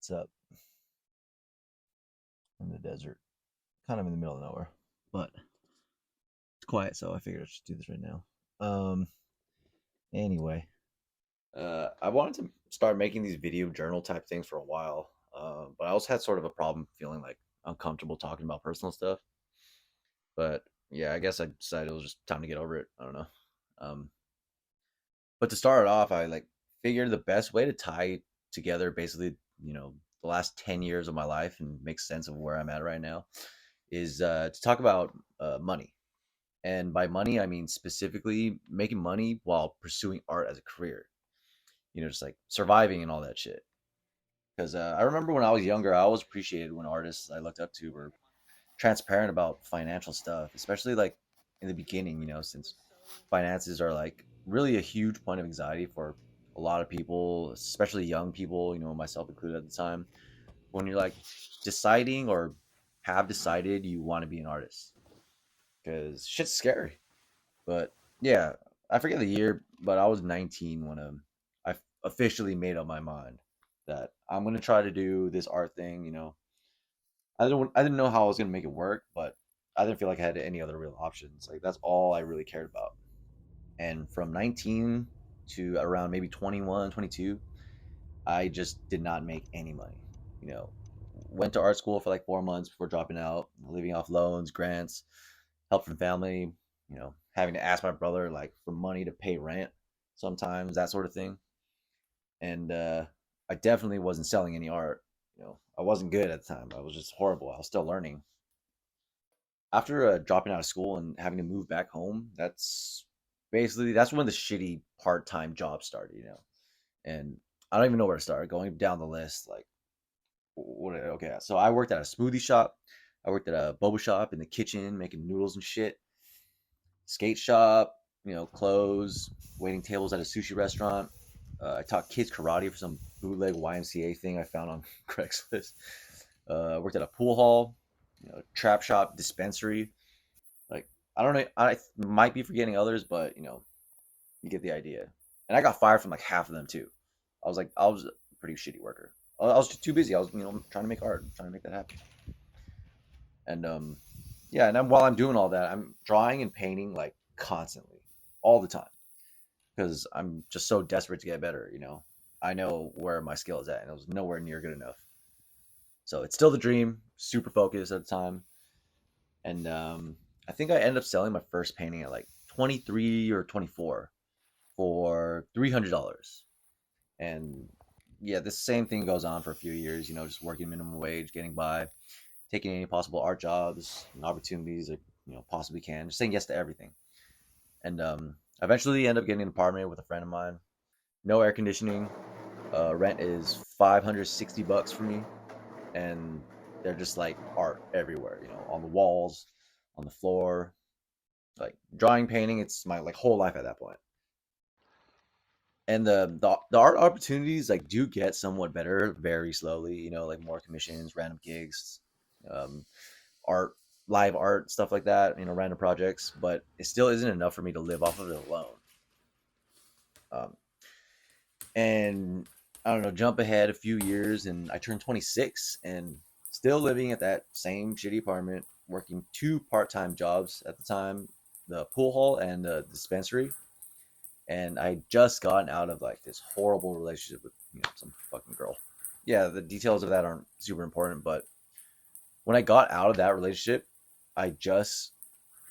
It's up in the desert, kind of in the middle of nowhere, but it's quiet, so I figured I should do this right now. Anyway, I wanted to start making these video journal type things for a while, but I also had sort of a problem feeling like uncomfortable talking about personal stuff. But yeah, I guess I decided it was just time to get over it. I don't know. Um, but to start it off, I like figured the best way to tie together basically, the last 10 years of my life and make sense of where I'm at right now is to talk about money. And by money, I mean specifically making money while pursuing art as a career, just like surviving and all that shit. Because I remember when I was younger, I always appreciated when artists I looked up to were transparent about financial stuff, especially like in the beginning, since finances are like really a huge point of anxiety for a lot of people, especially young people, myself included at the time, when you're like deciding or have decided you want to be an artist because shit's scary. But yeah, I forget the year, but I was 19 when I officially made up my mind that I'm gonna try to do this art thing. I didn't know how I was gonna make it work, but I didn't feel like I had any other real options. Like that's all I really cared about. And from 19 to around maybe 21, 22, I just did not make any money. You know, Went to art school for like 4 months before dropping out, living off loans, grants, help from family, having to ask my brother like for money to pay rent sometimes, that sort of thing. And I definitely wasn't selling any art. I wasn't good at the time. I was just horrible. I was still learning. After dropping out of school and having to move back home, that's when the shitty part-time job started. And I don't even know where to start. Going down the list, like what? Okay, so I worked at a smoothie shop. I worked at a boba shop in the kitchen making noodles and shit. Skate shop, clothes, waiting tables at a sushi restaurant. I taught kids karate for some bootleg YMCA thing I found on Craigslist. I worked at a pool hall, trap shop, dispensary. Like I don't know, I might be forgetting others, but you get the idea. And I got fired from like half of them too. I was a pretty shitty worker. I was just too busy. I was trying to make art, trying to make that happen. And yeah, and while I'm doing all that, I'm drawing and painting like constantly, all the time, because I'm just so desperate to get better. I know where my skill is at, and it was nowhere near good enough. So it's still the dream, super focused at the time, and I think I ended up selling my first painting at like 23 or 24 for $300, and yeah, this same thing goes on for a few years. Just working minimum wage, getting by, taking any possible art jobs and opportunities that possibly can, just saying yes to everything. And eventually end up getting an apartment with a friend of mine. No air conditioning. Rent is $560 for me, and they're just like art everywhere. On the walls, on the floor, like drawing, painting. It's my like whole life at that point. And the art opportunities like do get somewhat better very slowly. Like more commissions, random gigs, um, art, live art, stuff like that. Random projects, but it still isn't enough for me to live off of it alone. Um, and I don't know, jump ahead a few years, and I turned 26, and still living at that same shitty apartment, working two part-time jobs at the time, the pool hall and the dispensary. And I just gotten out of like this horrible relationship with some fucking girl. Yeah, the details of that aren't super important, but when I got out of that relationship, I just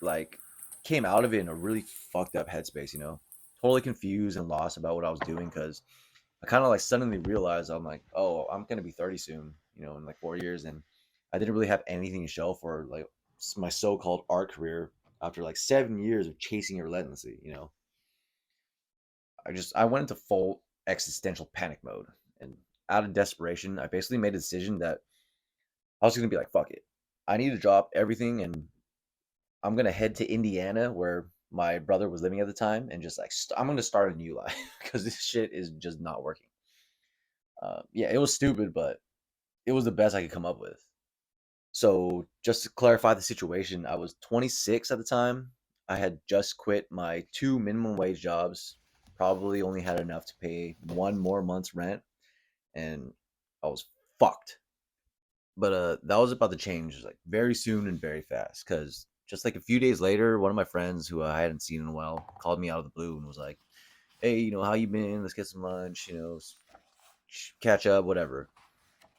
like came out of it in a really fucked up headspace. Totally confused and lost about what I was doing because I kind of like suddenly realized I'm like, oh, I'm gonna be 30 soon, in like 4 years, and I didn't really have anything to show for like my so-called art career after like 7 years of chasing it relentlessly. I went into full existential panic mode, and out of desperation, I basically made a decision that I was gonna be like, fuck it, I need to drop everything, and I'm gonna head to Indiana where my brother was living at the time, and just like I'm gonna start a new life because this shit is just not working. Yeah, it was stupid, but it was the best I could come up with. So, just to clarify the situation, I was 26 at the time. I had just quit my two minimum wage jobs, probably only had enough to pay one more month's rent, and I was fucked. But that was about to change like very soon and very fast because just like a few days later, one of my friends who I hadn't seen in a while called me out of the blue and was like, "Hey, how you been? Let's get some lunch. Catch up, whatever."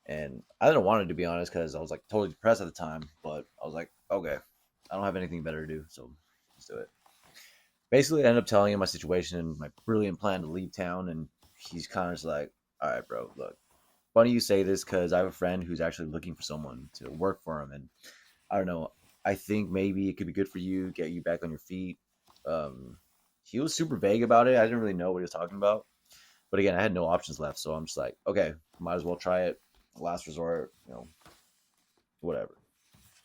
And I didn't want it, to be honest, because I was like totally depressed at the time. But I was like, okay, I don't have anything better to do, so let's do it. Basically, I ended up telling him my situation and my brilliant plan to leave town, and he's kind of just like, "All right, bro, look, funny you say this because I have a friend who's actually looking for someone to work for him, and I don't know. I think maybe it could be good for you, get you back on your feet." Um, he was super vague about it. I didn't really know what he was talking about. But again, I had no options left, so I'm just like, okay, might as well try it. Last resort, whatever.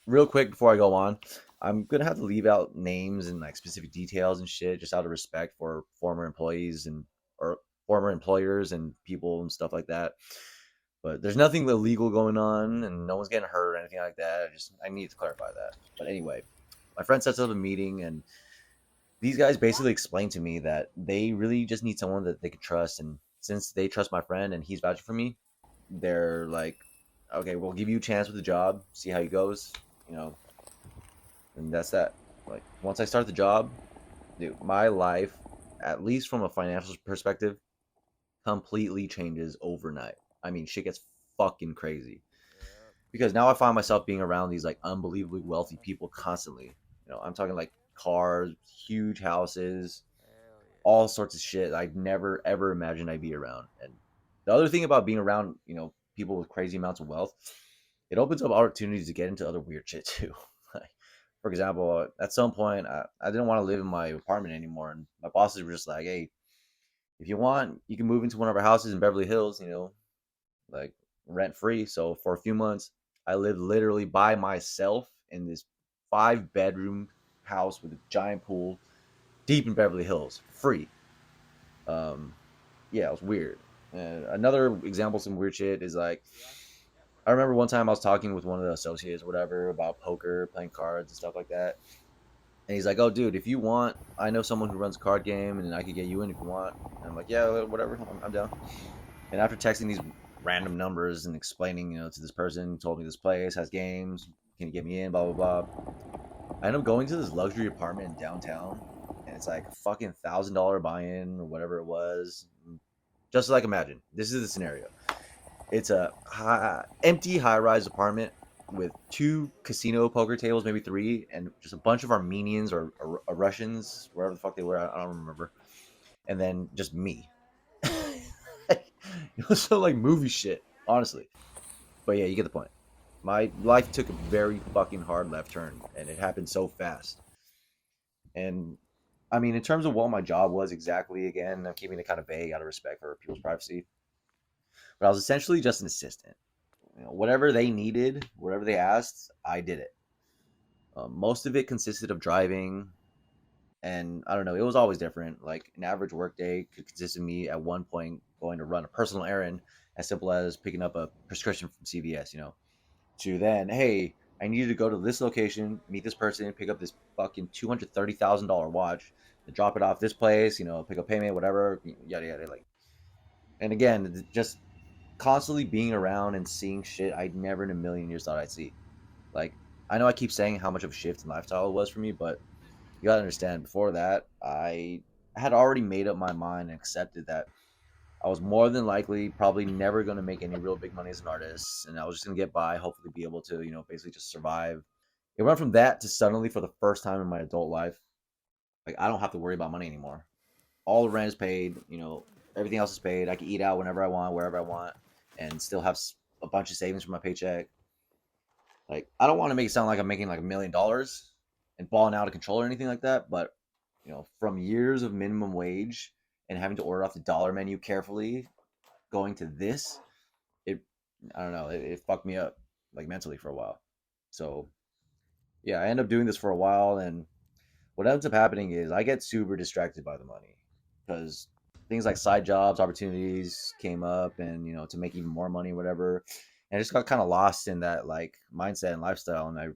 Real quick before I go on, I'm gonna have to leave out names and like specific details and shit, just out of respect for former employees and or former employers and people and stuff like that. But there's nothing illegal going on, and no one's getting hurt or anything like that. I need to clarify that. But anyway, my friend sets up a meeting, and these guys basically explained to me that they really just need someone that they could trust. And since they trust my friend and he's vouching for me, they're like, okay, we'll give you a chance with the job, see how it goes, you know, and that's that. Like, once I start the job, dude, my life, at least from a financial perspective, completely changes overnight. I mean, shit gets fucking crazy Yep. because now I find myself being around these like unbelievably wealthy people constantly. I'm talking like cars, huge houses, Hell yeah. all sorts of shit I never ever imagined I'd be around. And the other thing about being around, people with crazy amounts of wealth, it opens up opportunities to get into other weird shit too. Like, for example, at some point, I didn't want to live in my apartment anymore, and my bosses were just like, "Hey, if you want, you can move into one of our houses in Beverly Hills, like rent free." So for a few months, I lived literally by myself in this 5-bedroom house with a giant pool, deep in Beverly Hills, free. Um, yeah, it was weird. And another example of some weird shit is like, I remember one time I was talking with one of the associates, whatever, about poker, playing cards and stuff like that. And he's like, "Oh, dude, if you want, I know someone who runs a card game, and I could get you in if you want." And I'm like, "Yeah, whatever, I'm down." And after texting these random numbers and explaining, to this person, told me this place has games, can you get me in, blah blah blah. I end up going to this luxury apartment in downtown, and it's like a fucking $1,000 buy-in or whatever it was. Just like imagine, this is the scenario. It's a empty high-rise apartment with two casino poker tables, maybe three, and just a bunch of Armenians or Russians, wherever the fuck they were. I don't remember. And then just me. It was so like movie shit, honestly. But yeah, you get the point. My life took a very fucking hard left turn, and it happened so fast. And I mean, in terms of what my job was exactly, again, I'm keeping it kind of vague out of respect for people's privacy. But I was essentially just an assistant. Whatever they needed, whatever they asked, I did it. Most of it consisted of driving, and I don't know, it was always different. Like an average workday could consist of me at one point going to run a personal errand, as simple as picking up a prescription from CVS, to then, hey, I need you to go to this location, meet this person, pick up this fucking $230,000 watch, and drop it off this place, pick up payment, whatever, yada yada. Like, and again, just constantly being around and seeing shit I never in a million years thought I'd see. Like, I know I keep saying how much of a shift in lifestyle it was for me, but you gotta understand, before that, I had already made up my mind and accepted that I was more than likely probably never going to make any real big money as an artist, and I was just going to get by, hopefully be able to, basically just survive. It went from that to suddenly, for the first time in my adult life, like I don't have to worry about money anymore. All the rent is paid, everything else is paid. I can eat out whenever I want, wherever I want, and still have a bunch of savings from my paycheck. Like, I don't want to make it sound like I'm making like $1 million and balling out of control or anything like that, but from years of minimum wage and having to order off the dollar menu carefully, going to this, it I don't know, it fucked me up like mentally for a while. So yeah, I end up doing this for a while, and what ends up happening is I get super distracted by the money because things like side jobs, opportunities came up, and to make even more money, whatever. And I just got kind of lost in that like mindset and lifestyle, and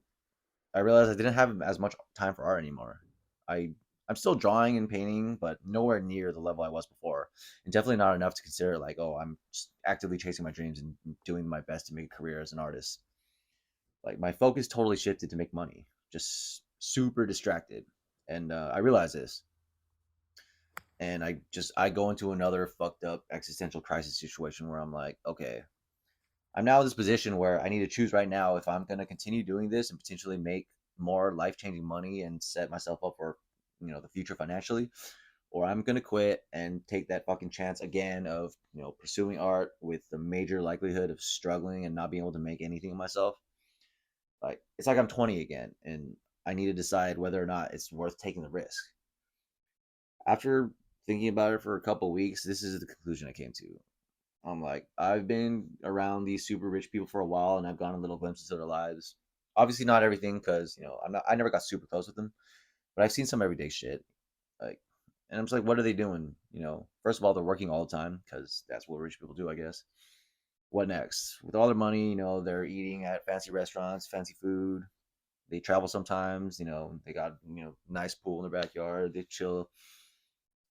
I realized I didn't have as much time for art anymore. I I'm still drawing and painting, but nowhere near the level I was before, and definitely not enough to consider like, oh, I'm just actively chasing my dreams and doing my best to make a career as an artist. Like my focus totally shifted to make money, just super distracted, and I realized this, and I go into another fucked up existential crisis situation where I'm like, okay, I'm now in this position where I need to choose right now if I'm going to continue doing this and potentially make more life changing money and set myself up for, the future financially, or I'm going to quit and take that fucking chance again of, pursuing art with the major likelihood of struggling and not being able to make anything of myself. Like, it's like I'm 20 again and I need to decide whether or not it's worth taking the risk. After thinking about it for a couple of weeks, this is the conclusion I came to. I'm like, I've been around these super rich people for a while, and I've gotten a little glimpses of their lives. Obviously, not everything, because I never got super close with them, but I've seen some everyday shit. Like, and I'm just like, what are they doing? First of all, they're working all the time because that's what rich people do, I guess. What next? With all their money, they're eating at fancy restaurants, fancy food. They travel sometimes. They got nice pool in their backyard. They chill,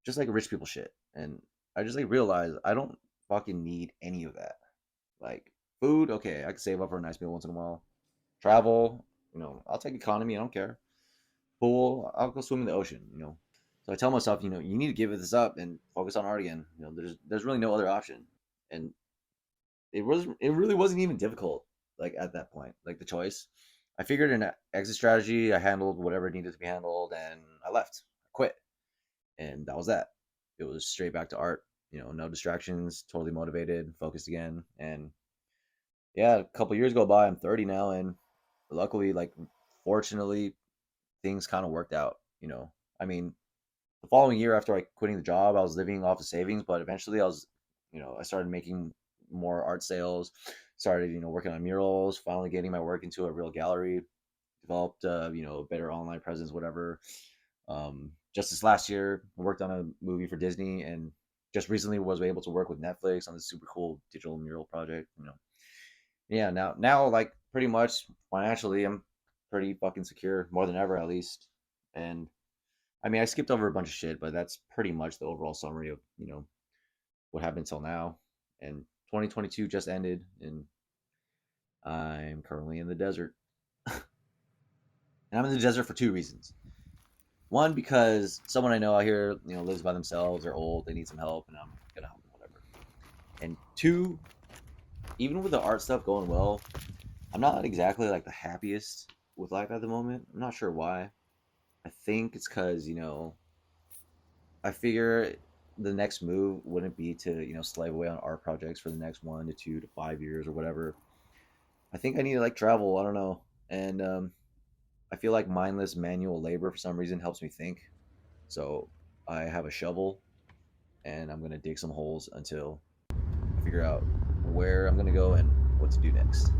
just like rich people shit. And I just like realized I don't fucking need any of that. Like food, okay, I can save up for a nice meal once in a while. Travel, I'll take economy. I don't care. Pool, I'll go swim in the ocean. So I tell myself, you need to give this up and focus on art again. There's really no other option. And it really wasn't even difficult. Like at that point, like the choice, I figured an exit strategy. I handled whatever needed to be handled, and I left. I quit, and that was that. It was straight back to art. No distractions. Totally motivated, focused again, and yeah, a couple years go by. I'm 30 now, and luckily, like, fortunately, things kind of worked out. I mean, the following year after I quitting the job, I was living off the savings, but eventually, I started making more art sales. Started, working on murals. Finally, getting my work into a real gallery. Developed, a better online presence, whatever. Just this last year, I worked on a movie for Disney, and just recently was able to work with Netflix on this super cool digital mural project. Yeah, now like pretty much financially I'm pretty fucking secure, more than ever at least. And I mean, I skipped over a bunch of shit, but that's pretty much the overall summary of what happened until now. And 2022 just ended, and I'm currently in the desert. And I'm in the desert for two reasons. One, because someone I know out here, lives by themselves, they're old, they need some help, and I'm gonna help them, whatever. And two, even with the art stuff going well, I'm not exactly like the happiest with life at the moment. I'm not sure why. I think it's because, I figure the next move wouldn't be to, slave away on art projects for the next 1 to 2 to 5 years or whatever. I think I need to like travel. I don't know. And I feel like mindless manual labor for some reason helps me think. So I have a shovel and I'm going to dig some holes until I figure out where I'm going to go and what to do next.